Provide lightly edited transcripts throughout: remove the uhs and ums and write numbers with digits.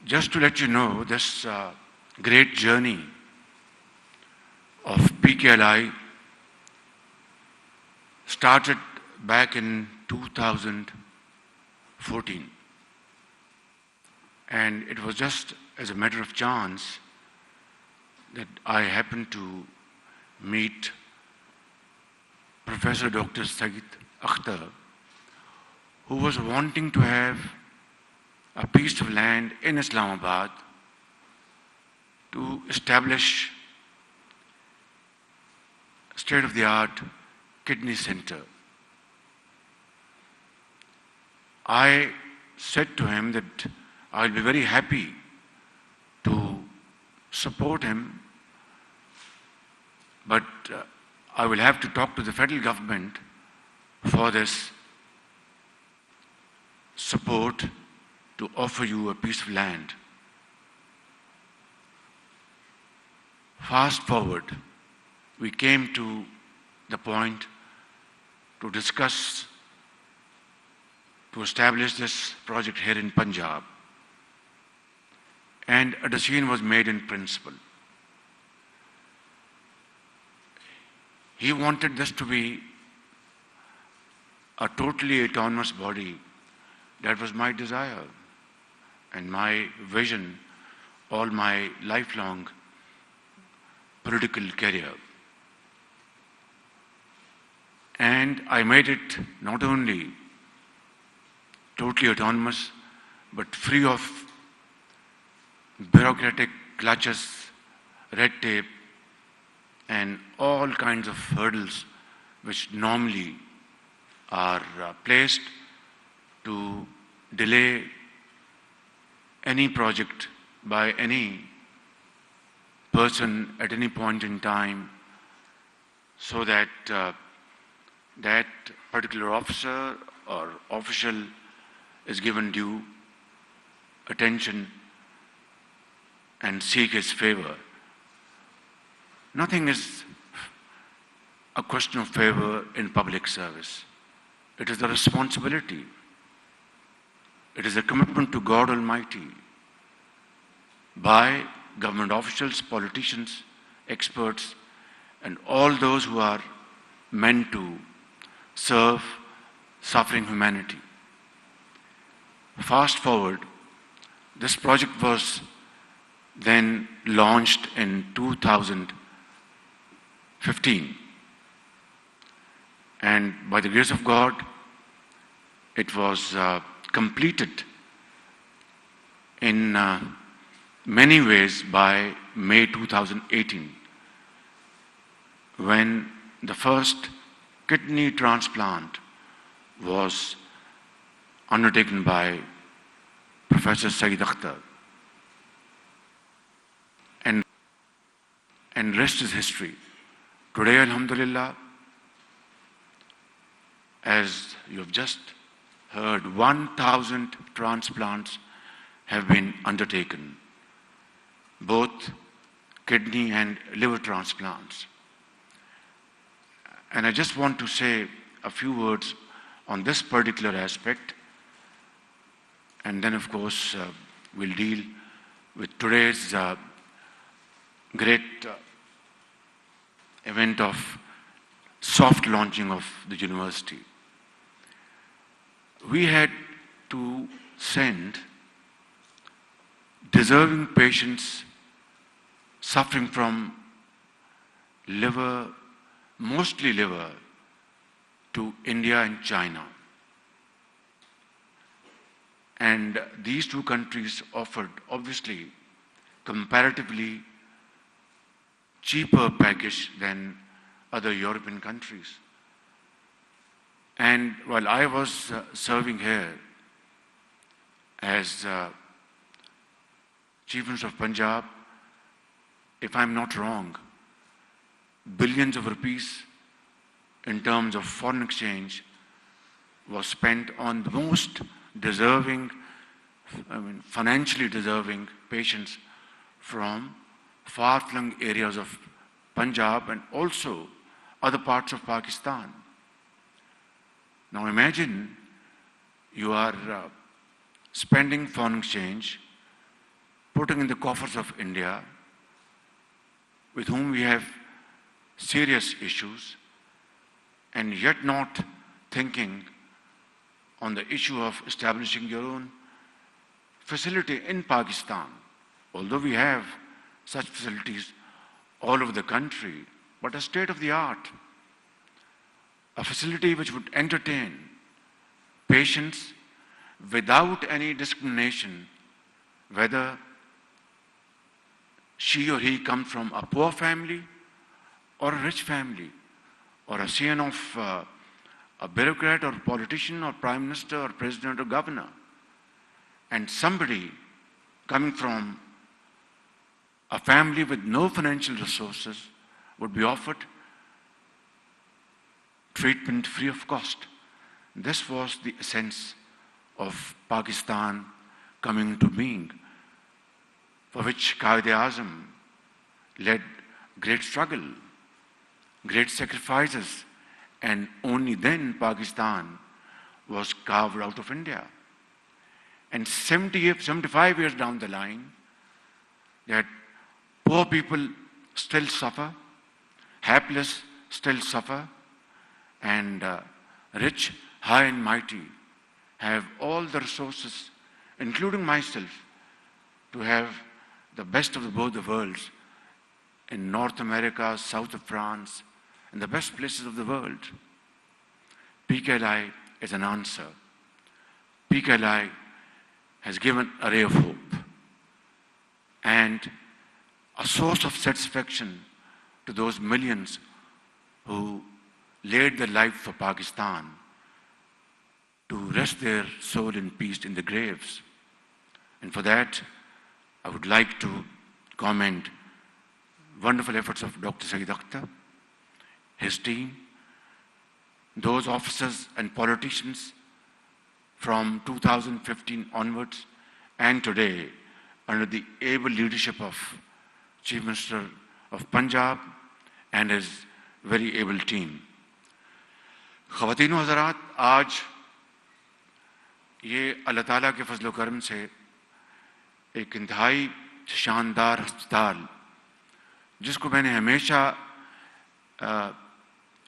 Just to let you know, this great journey of PKLI started back in 2014. And it was just as a matter of chance that I happened to meet Professor Dr. Saeed Akhtar, who was wanting to have a piece of land in Islamabad to establish state-of-the-art kidney center. I said to him that I'll be very happy to support him, but I will have to talk to the federal government for this support to offer you a piece of land. Fast forward, we came to the point to discuss to establish this project here in Punjab. And a decision was made in principle. He wanted this to be a totally autonomous body. That was my desire and my vision all my lifelong political career. And I made it not only totally autonomous, but free of bureaucratic clutches, red tape, and all kinds of hurdles which normally are placed to delay any project by any person at any point in time, so that that particular officer or official is given due attention and seek his favor. Nothing is a question of favor in public service. It is a responsibility. It is a commitment to God Almighty by government officials, politicians, experts, and all those who are meant to serve suffering humanity. Fast forward, this project was then launched in 2015. And by the grace of God, it was completed in many ways by May 2018, when the first kidney transplant was undertaken by Professor Saeed Akhtar. And rest is history. Today, alhamdulillah, as you've just heard, 1,000 transplants have been undertaken, both kidney and liver transplants. And I just want to say a few words on this particular aspect, and then of course we'll deal with today's great event of soft launching of the university. We had to send deserving patients suffering from liver, mostly liver, to India and China. And these two countries offered, obviously, comparatively cheaper package than other European countries. And while I was serving here as Chief Minister of Punjab, if I'm not wrong, billions of rupees in terms of foreign exchange was spent on the most deserving, financially deserving patients from far-flung areas of Punjab and also other parts of Pakistan. Now imagine you are spending foreign exchange putting in the coffers of India, with whom we have serious issues, and yet not thinking on the issue of establishing your own facility in Pakistan. Although we have such facilities all over the country, but a state-of-the-art, a facility which would entertain patients without any discrimination, whether she or he comes from a poor family or a rich family, or a son of a bureaucrat or politician or prime minister or president or governor, and somebody coming from a family with no financial resources would be offered treatment free of cost. This was the essence of Pakistan coming into being, for which Quaid-e-Azam led great struggle, great sacrifices, and only then Pakistan was carved out of India. And 75 years down the line, that poor people still suffer, helpless still suffer, and rich, high and mighty have all the resources, including myself, to have the best of both the worlds in North America, south of France, and the best places of the world. PKLI is an answer. PKLI has given a ray of hope and a source of satisfaction to those millions who laid their life for Pakistan, to rest their soul in peace in the graves. And for that, I would like to commend wonderful efforts of Dr. Syed Akhtar, his team, those officers and politicians from 2015 onwards, and today under the able leadership of Chief Minister of Punjab and his very able team. خواتین و حضرات، آج یہ اللہ تعالیٰ کے فضل و کرم سے ایک انتہائی شاندار ہسپتال، جس کو میں نے ہمیشہ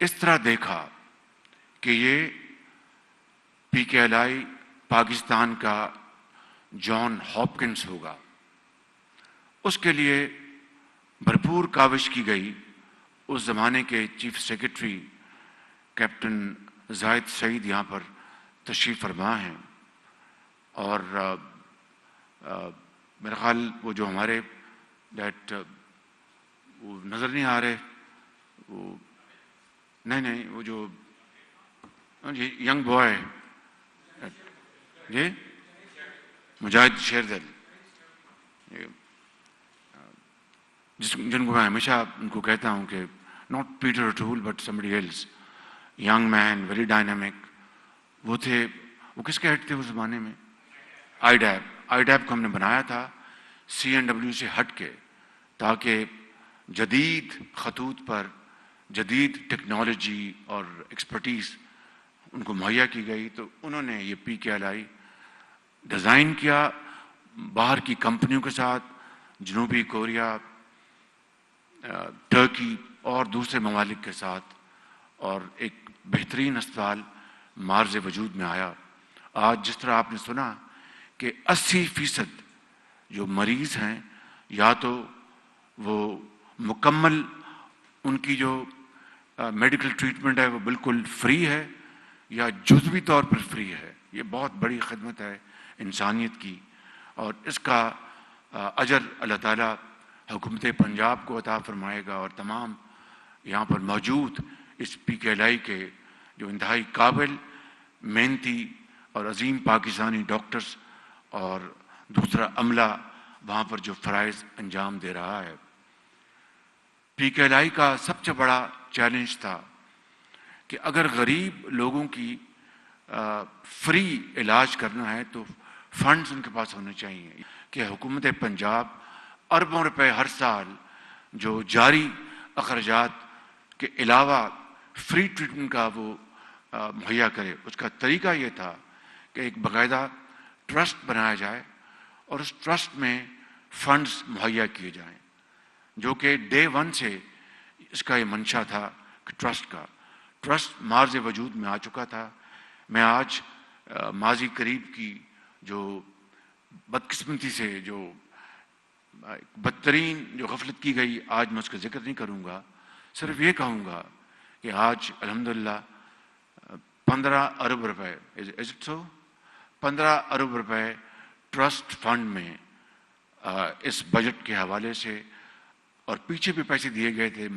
اس طرح دیکھا کہ یہ پی کے ایل آئی پاکستان کا جان ہاپکنس ہوگا، اس کے لیے بھرپور کاوش کی گئی۔ اس زمانے کے چیف سیکرٹری کیپٹن زاہد سعید یہاں پر تشریف فرما ہیں، اور میرا خیال وہ جو ہمارے وہ نظر نہیں آ رہے، وہ نہیں وہ جو ینگ بوائے جی مجاہد شیردل، جن کو میں ہمیشہ ان کو کہتا ہوں کہ not Peter tool but somebody else، young man very dynamic, وہ تھے۔ وہ کس کے ہیڈ تھے اس زمانے میں؟ آئی ڈیب کو ہم نے بنایا تھا CNW سے ہٹ کے، تاکہ جدید خطوط پر جدید ٹیکنالوجی اور ایکسپرٹیز ان کو مہیا کی گئی۔ تو انہوں نے یہ پی کے ایل آئی ڈیزائن کیا باہر کی کمپنیوں کے ساتھ، جنوبی کوریا، ٹرکی اور دوسرے ممالک کے ساتھ، اور ایک بہترین اسپتال مارز وجود میں آیا۔ آج جس طرح آپ نے سنا کہ 80% جو مریض ہیں، یا تو وہ مکمل ان کی جو میڈیکل ٹریٹمنٹ ہے وہ بالکل فری ہے، یا جزوی طور پر فری ہے۔ یہ بہت بڑی خدمت ہے انسانیت کی، اور اس کا اجر اللہ تعالیٰ حکومت پنجاب کو عطا فرمائے گا، اور تمام یہاں پر موجود اس پی کے ایل آئی کے جو انتہائی قابل، محنتی اور عظیم پاکستانی ڈاکٹرز اور دوسرا عملہ وہاں پر جو فرائض انجام دے رہا ہے۔ پی کے ایل آئی کا سب سے بڑا چیلنج تھا کہ اگر غریب لوگوں کی فری علاج کرنا ہے تو فنڈز ان کے پاس ہونے چاہیے، کہ حکومت پنجاب اربوں روپے ہر سال جو جاری اخراجات کے علاوہ فری ٹریٹمنٹ کا وہ مہیا کرے۔ اس کا طریقہ یہ تھا کہ ایک باقاعدہ ٹرسٹ بنایا جائے، اور اس ٹرسٹ میں فنڈز مہیا کیے جائیں، جو کہ ڈے ون سے اس کا یہ منشا تھا کہ ٹرسٹ مارز وجود میں آ چکا تھا. میں آج ماضی قریب کی جو بدقسمتی سے جو بدترین جو غفلت کی گئی، آج میں اس کا ذکر نہیں کروں گا. صرف یہ کہوں گا کہ آج الحمدللہ 15 ارب روپے 15 ارب روپے ٹرسٹ فنڈ میں اس بجٹ کے حوالے سے، اور پیچھے بھی پیسے دیے گئے تھے،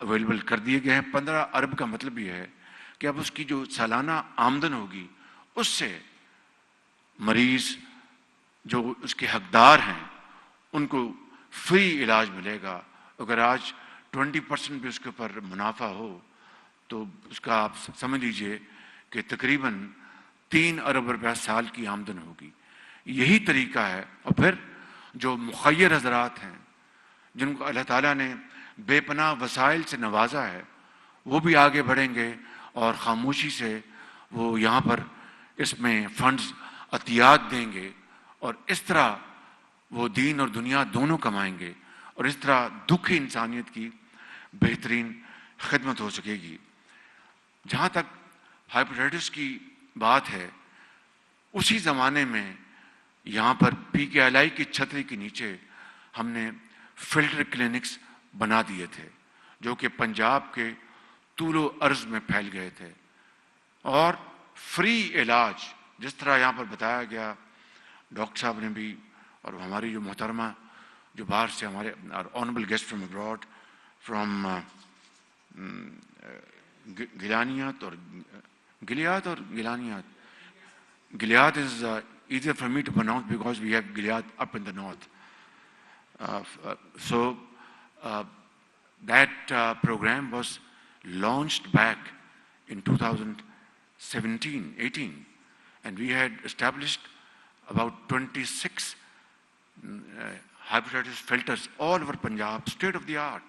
اویلیبل کر دیے گئے ہیں. 15 ارب کا مطلب یہ ہے کہ اب اس کی جو سالانہ آمدن ہوگی اس سے مریض جو اس کے حقدار ہیں ان کو فری علاج ملے گا. اگر آج 20% بھی اس کے اوپر منافع ہو تو اس کا آپ سمجھ لیجئے کہ تقریباً 3 ارب روپیہ سال کی آمدن ہوگی. یہی طریقہ ہے. اور پھر جو مخیر حضرات ہیں جن کو اللہ تعالیٰ نے بے پناہ وسائل سے نوازا ہے، وہ بھی آگے بڑھیں گے اور خاموشی سے وہ یہاں پر اس میں فنڈز عطیات دیں گے، اور اس طرح وہ دین اور دنیا دونوں کمائیں گے، اور اس طرح دکھی انسانیت کی بہترین خدمت ہو سکے گی. جہاں تک ہیپیٹائٹس کی بات ہے، اسی زمانے میں یہاں پر PKLI کی چھتری کے نیچے ہم نے فلٹر کلینکس بنا دیے تھے جو کہ پنجاب کے طول و عرض میں پھیل گئے تھے، اور فری علاج جس طرح یہاں پر بتایا گیا ڈاکٹر صاحب نے بھی، اور ہماری جو محترمہ جو باہر سے ہمارے honourable guest from abroad from گیلانیات اور گیلانیات. Gilead is easier for me to pronounce because we have Gilead up in the north. That program was launched back in 2017-18, and we had established about 26 hepatitis filters all over Punjab, state of the art.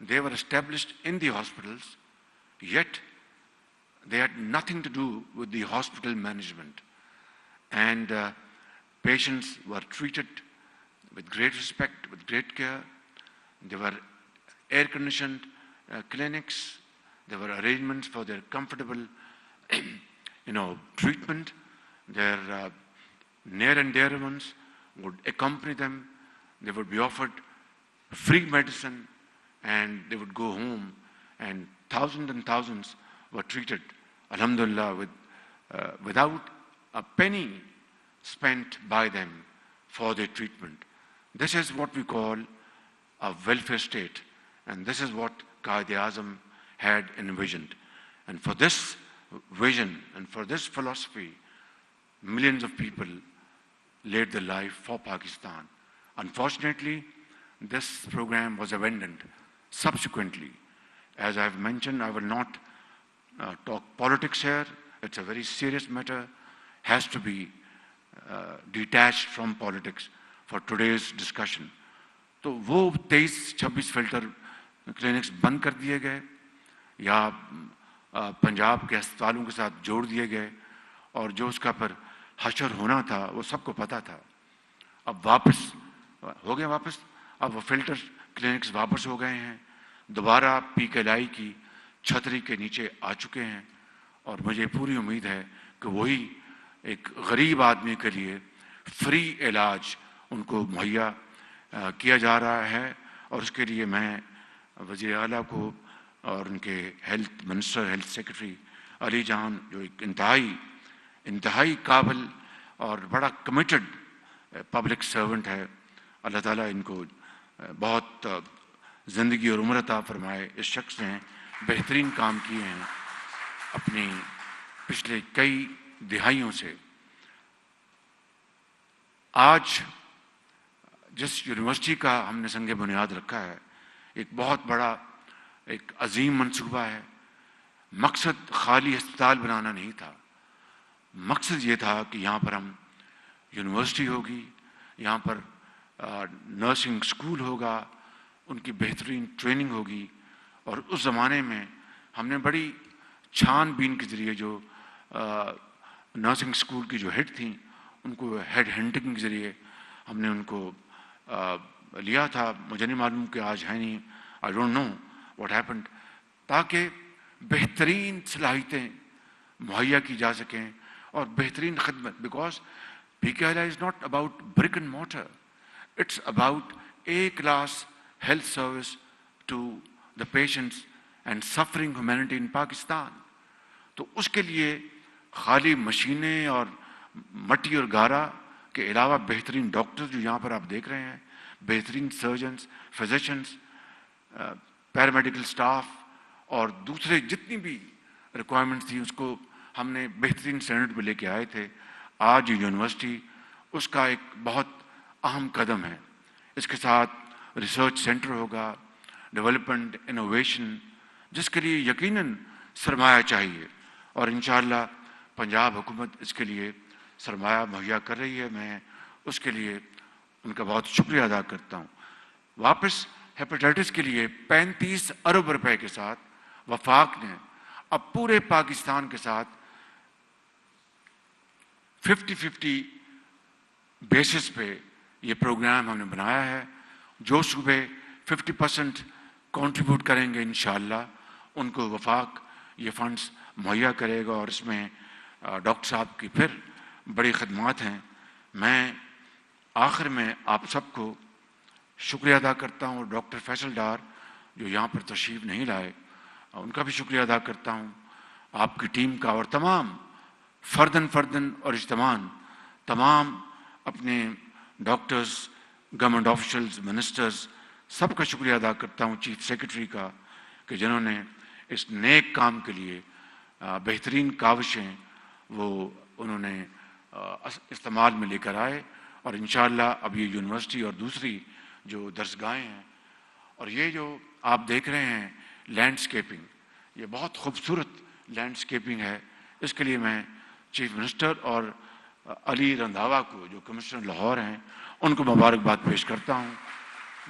They were established in the hospitals, yet they had nothing to do with the hospital management. And patients were treated with great respect, with great care. There were air-conditioned clinics. There were arrangements for their comfortable, treatment. Their near and dear ones would accompany them. They would be offered free medicine, and they would go home. And thousands were treated, alhamdulillah, without a penny spent by them for their treatment. This is what we call a welfare state, and this is what Quaid-e-Azam had envisioned. And for this vision and for this philosophy, millions of people laid their life for Pakistan. Unfortunately, this program was abandoned subsequently. As I've mentioned, I will not talk politics here. It's a very serious matter, has to be detached from politics for today's discussion. تو وہ 23-26 filter clinics بند کر دیے گئے یا پنجاب کے ہسپتالوں کے ساتھ جوڑ دیے گئے، اور جو اس کا پر حشر ہونا تھا وہ سب کو پتہ تھا. اب واپس ہو گئے، اب وہ فلٹر کلینکس واپس ہو گئے ہیں، دوبارہ PKLI کی چھتری کے نیچے آ چکے ہیں، اور مجھے پوری امید ہے کہ وہی ایک غریب آدمی کے لیے فری علاج ان کو مہیا کیا جا رہا ہے. اور اس کے لیے میں وزیر اعلیٰ کو اور ان کے ہیلتھ منسٹر، ہیلتھ سیکرٹری علی جان، جو ایک انتہائی قابل اور بڑا کمیٹڈ پبلک سرونٹ ہے، اللہ تعالیٰ ان کو بہت زندگی اور عمر عطا فرمائے. اس شخص نے بہترین کام کیے ہیں اپنی پچھلے کئی دہائیوں سے. آج جس یونیورسٹی کا ہم نے سنگ بنیاد رکھا ہے، ایک بہت بڑا ایک عظیم منصوبہ ہے. مقصد خالی ہسپتال بنانا نہیں تھا، مقصد یہ تھا کہ یہاں پر ہم یونیورسٹی ہوگی، یہاں پر نرسنگ اسکول ہوگا، ان کی بہترین ٹریننگ ہوگی. اور اس زمانے میں ہم نے بڑی چھان بین کے ذریعے جو نرسنگ اسکول کی جو ہیڈ تھیں ان کو ہیڈ ہنٹنگ کے ذریعے ہم نے ان کو لیا تھا، مجھے نہیں معلوم کہ آج ہے نہیں، I don't know what happened, تاکہ بہترین صلاحیتیں مہیا کی جا سکیں اور بہترین خدمت. Because P K I is not about brick and mortar, it's about a class health service to the patients and suffering humanity in Pakistan. تو اس کے لیے خالی مشینیں اور مٹی اور گارا کے علاوہ بہترین ڈاکٹر جو یہاں پر آپ دیکھ رہے ہیں، بہترین سرجنس، فزیشنس، پیرامیڈیکل سٹاف اور دوسرے جتنی بھی ریکوائرمنٹس تھیں اس کو ہم نے بہترین اسٹینڈرڈ پہ لے کے آئے تھے. آج یونیورسٹی اس کا ایک بہت اہم قدم ہے. اس کے ساتھ ریسرچ سینٹر ہوگا، ڈیولپمنٹ، انوویشن، جس کے لیے یقیناً سرمایہ چاہیے، اور انشاءاللہ پنجاب حکومت اس کے لیے سرمایہ مہیا کر رہی ہے. میں اس کے لیے ان کا بہت شکریہ ادا کرتا ہوں. واپس ہیپیٹائٹس کے لیے 35 ارب روپے کے ساتھ وفاق نے اب پورے پاکستان کے ساتھ 50-50 بیسس پہ یہ پروگرام ہم نے بنایا ہے. جو صوبے 50% کنٹریبیوٹ کریں گے انشاءاللہ ان کو وفاق یہ فنڈز مہیا کرے گا، اور اس میں ڈاکٹر صاحب کی پھر بڑی خدمات ہیں. میں آخر میں آپ سب کو شکریہ ادا کرتا ہوں. ڈاکٹر فیصل ڈار جو یہاں پر تشریف نہیں لائے، ان کا بھی شکریہ ادا کرتا ہوں، آپ کی ٹیم کا، اور تمام فرداً اور اجتماعاً تمام اپنے ڈاکٹرز، گورنمنٹ آفیشلز، منسٹرز، سب کا شکریہ ادا کرتا ہوں، چیف سیکرٹری کا، کہ جنہوں نے اس نیک کام کے لیے بہترین کاوشیں وہ انہوں نے استعمال میں لے کر آئے. اور انشاءاللہ اب یہ یونیورسٹی اور دوسری جو درسگاہیں ہیں، اور یہ جو آپ دیکھ رہے ہیں لینڈسکیپنگ، یہ بہت خوبصورت لینڈسکیپنگ ہے. اس کے لیے میں چیف منسٹر اور علی رندھاوا کو جو کمشنر لاہور ہیں ان کو مبارکباد پیش کرتا ہوں،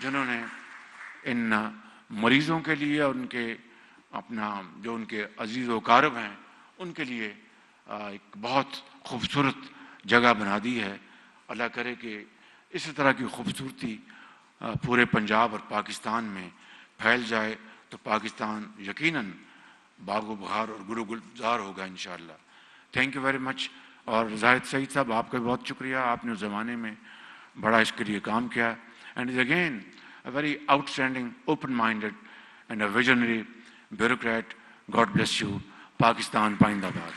جنہوں نے ان مریضوں کے لیے اور ان کے اپنا جو ان کے عزیز و اقارب ہیں ان کے لیے ایک بہت خوبصورت جگہ بنا دی ہے. اللہ کرے کہ اسی طرح کی خوبصورتی پورے پنجاب اور پاکستان میں پھیل جائے تو پاکستان یقیناً باغ و بہار اور گل و گلزار ہوگا انشاءاللہ. Thank you very much. اور زاہد سعید صاحب آپ کا بہت شکریہ، آپ نے اس زمانے میں بڑا اس کے لیے کام کیا. And is again a very outstanding, open minded and a visionary bureaucrat. God bless you. Pakistan پائندہ باد.